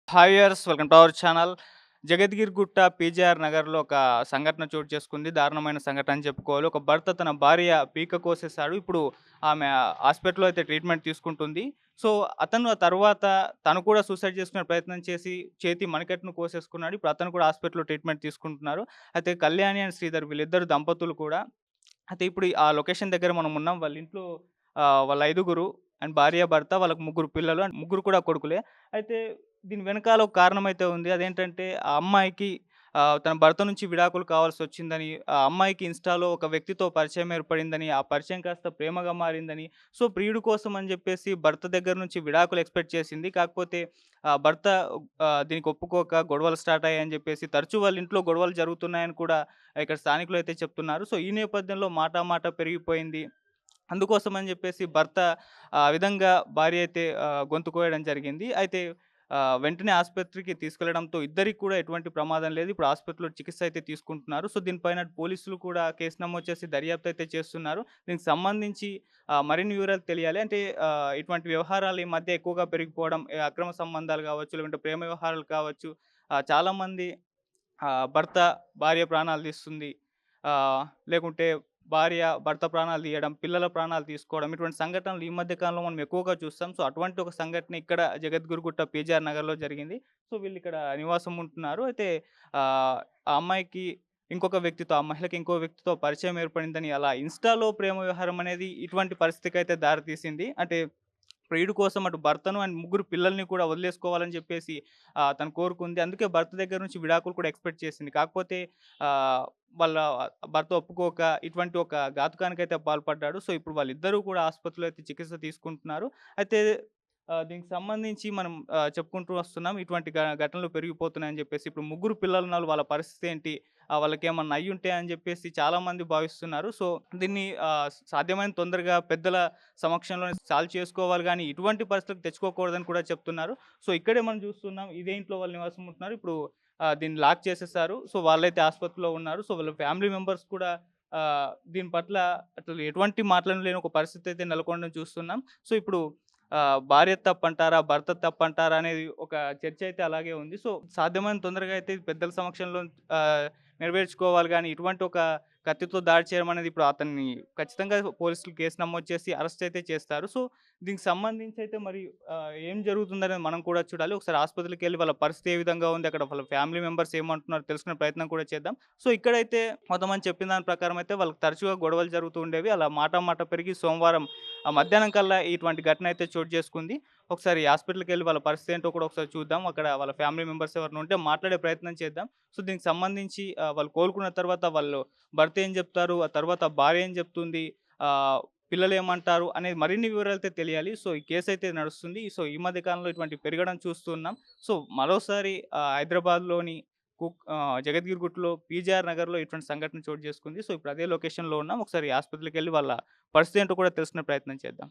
Hi viewers, welcome to our channel. Jagadgirigutta PGR నగర్‌లో ఒక సంఘటన చోటు చేసుకుంది. దారుణమైన సంఘటన అని చెప్పుకోవాలి. ఒక భర్త తన భార్య పీక కోసేసాడు. ఇప్పుడు ఆమె హాస్పిటల్‌లో అయితే ట్రీట్మెంట్ తీసుకుంటుంది. సో, అతను ఆ తర్వాత తను కూడా సూసైడ్ చేసుకునే ప్రయత్నం చేసి చేతి మణికట్టును కోసేసుకున్నాడు. ఇప్పుడు అతను కూడా హాస్పిటల్‌లో ట్రీట్మెంట్ తీసుకుంటున్నారు. అయితే కళ్యాణి అండ్ శ్రీధర్ వీళ్ళిద్దరు దంపతులు కూడా అయితే ఇప్పుడు ఆ లొకేషన్ దగ్గర మనం ఉన్నాం. వాళ్ళ ఇంట్లో వాళ్ళ ఐదుగురు అండ్ భార్య, భర్త వాళ్ళకి ముగ్గురు పిల్లలు అండ్ ముగ్గురు కూడా కొడుకులే. అయితే దీని వెనకాల ఒక కారణమైతే ఉంది. అదేంటంటే ఆ అమ్మాయికి తన భర్త నుంచి విడాకులు కావాల్సొచ్చిందని, ఆ అమ్మాయికి ఇన్‌స్టాలో ఒక వ్యక్తితో పరిచయం ఏర్పడిందని, ఆ పరిచయం కాస్త ప్రేమగా మారిందని, సో ప్రియుడి కోసం అని జెప్పేసి భర్త దగ్గర నుంచి విడాకులు ఎక్స్‌పెక్ట్ చేసింది. కాకపోతే భర్త దీనికి ఒప్పుకోక గొడవలు స్టార్ట్ అయ్యాయని జెప్పేసి తరచూ వాళ్ళ ఇంట్లో గొడవలు జరుగుతున్నాయని కూడా ఇక్కడ స్థానికులైతే చెప్తున్నారు. సో, ఈ నేపథ్యంలో మాట పెరిగిపోయింది. అందుకోసమని జెప్పేసి భర్త ఆ విధంగా భార్య అయితే గొంతు కోయడం జరిగింది. అయితే వెంటనే ఆస్పత్రికి తీసుకెళ్లడంతో ఇద్దరికి కూడా ఎటువంటి ప్రమాదం లేదు. ఇప్పుడు ఆస్పత్రిలో చికిత్స అయితే తీసుకుంటున్నారు. సో, దీనిపైన పోలీసులు కూడా కేసు నమోదు చేసి దర్యాప్తు అయితే చేస్తున్నారు. దీనికి సంబంధించి మరిన్ని వివరాలు తెలియాలి. అంటే ఇటువంటి వ్యవహారాలు ఈ మధ్య ఎక్కువగా పెరిగిపోవడం, అక్రమ సంబంధాలు కావచ్చు, లేకుంటే ప్రేమ వ్యవహారాలు కావచ్చు. చాలామంది భర్త భార్య ప్రాణాలు తీస్తుంది. లేకుంటే భార్య భర్త ప్రాణాలు తీయడం, పిల్లల ప్రాణాలు తీసుకోవడం ఇటువంటి సంఘటనలు ఈ మధ్య కాలంలో మనం ఎక్కువగా చూస్తాం. సో, అటువంటి ఒక సంఘటన ఇక్కడ జగద్గురుగుట్ట పీజీఆర్ నగర్‌లో జరిగింది. సో, వీళ్ళిక్కడ నివాసం ఉంటున్నారు. అయితే ఆ అమ్మాయికి ఇంకొక వ్యక్తితో, ఆ మహిళకి ఇంకో వ్యక్తితో పరిచయం ఏర్పడిందని అలా ఇన్‌స్టాలో ప్రేమ వ్యవహారం అనేది ఇటువంటి పరిస్థితికైతే దారితీసింది. అంటే ప్రియుడి కోసం అటు భర్తను అండ్ ముగ్గురు పిల్లల్ని కూడా వదిలేసుకోవాలని చెప్పేసి తను కోరుకుంది. అందుకే భర్త దగ్గర నుంచి విడాకులు కూడా ఎక్స్‌పెక్ట్ చేసింది. కాకపోతే ఆహ్, వాళ్ళ భర్త ఒప్పుకోక ఇటువంటి ఒక ఘాతుకానికైతే పాల్పడ్డాడు. సో, ఇప్పుడు వాళ్ళిద్దరూ కూడా ఆసుపత్రిలో అయితే చికిత్స తీసుకుంటున్నారు. అయితే దీనికి సంబంధించి మనం చెప్పుకుంటూ వస్తున్నాం. ఇటువంటి ఘటనలు పెరిగిపోతున్నాయని చెప్పేసి. ఇప్పుడు ముగ్గురు పిల్లలున్నారు. వాళ్ళ పరిస్థితి ఏంటి? వాళ్ళకేమన్నా అయ్యుంటే అని చెప్పేసి చాలామంది భావిస్తున్నారు. సో, దీన్ని సాధ్యమైన తొందరగా పెద్దల సమక్షంలోనే సాల్వ్ చేసుకోవాలి గానీ, ఇటువంటి పరిస్థితులకు తెచ్చుకోకూడదని కూడా చెప్తున్నారు. సో, ఇక్కడే మనం చూస్తున్నాం. ఇదే ఇంట్లో వాళ్ళు నివాసం ఉంటున్నారు. ఇప్పుడు దీన్ని లాక్ చేసేసారు. సో, వాళ్ళైతే ఆసుపత్రిలో ఉన్నారు. సో, వాళ్ళ ఫ్యామిలీ మెంబర్స్ కూడా దీని పట్ల అసలు ఎటువంటి మాట్లాడలేని ఒక పరిస్థితి అయితే నెలకొనడం చూస్తున్నాం. సో, ఇప్పుడు భార్య తప్పంటారా? భర్త తప్పంటారా? అనేది ఒక చర్చ అయితే అలాగే ఉంది. సో, సాధ్యమైనంత తొందరగా అయితే ఇది పెద్దల సమక్షంలో నెరవేర్చుకోవాలి గానీ, ఇటువంటి ఒక కత్తితో దాడి చేయడం అనేది ఇప్పుడు అతన్ని ఖచ్చితంగా పోలీసులు కేసు నమోదు చేసి అరెస్ట్ అయితే చేస్తారు. సో, దీనికి సంబంధించి అయితే మరి ఏం జరుగుతుందనేది మనం కూడా చూడాలి. ఒకసారి ఆస్పత్రికెళ్ళి వాళ్ళ పరిస్థితి ఏ విధంగా ఉంది, అక్కడ వాళ్ళ ఫ్యామిలీ మెంబర్స్ ఏమంటున్నారో తెలుసుకునే ప్రయత్నం కూడా చేద్దాం. సో, ఇక్కడైతే కొంతమంది చెప్పిన దాని ప్రకారం అయితే వాళ్ళకి తరచుగా గొడవలు జరుగుతూ ఉండేవి. అలా మాట పెరిగి సోమవారం మధ్యాహ్నం కల్లా ఇటువంటి ఘటన అయితే చోటు చేసుకుంది. ఒకసారి హాస్పిటల్‌కెళ్ళి వాళ్ళ పరిస్థితి ఏంటో కూడా ఒకసారి చూద్దాం. అక్కడ వాళ్ళ ఫ్యామిలీ మెంబర్స్ ఎవరైనా ఉంటే మాట్లాడే ప్రయత్నం చేద్దాం. సో, దీనికి సంబంధించి వాళ్ళు కోలుకున్న తర్వాత వాళ్ళు భర్త ఏం జెప్తారు? ఆ తర్వాత భార్య ఏం జెప్తుంది? పిల్లలేమంటారు? అనేది మరిన్ని వివరాలయితే తెలియాలి. సో, ఈ కేసయితే నడుస్తుంది. సో, ఈ మధ్య కాలంలో ఇటువంటివి పెరగడం చూస్తున్నాం. సో, మరోసారి హైదరాబాద్‌లోని జగద్గిరిగుట్టలో పీజీఆర్ నగర్‌లో ఇటువంటి సంఘటన చోటు చేసుకుంది. సో, ఇప్పుడు అదే లొకేషన్‌లో ఉన్నాం. ఒకసారి ఆస్పత్రికెళ్ళి వాళ్ళ పరిస్థితి ఏంటో కూడా తెలుసుకునే ప్రయత్నం చేద్దాం.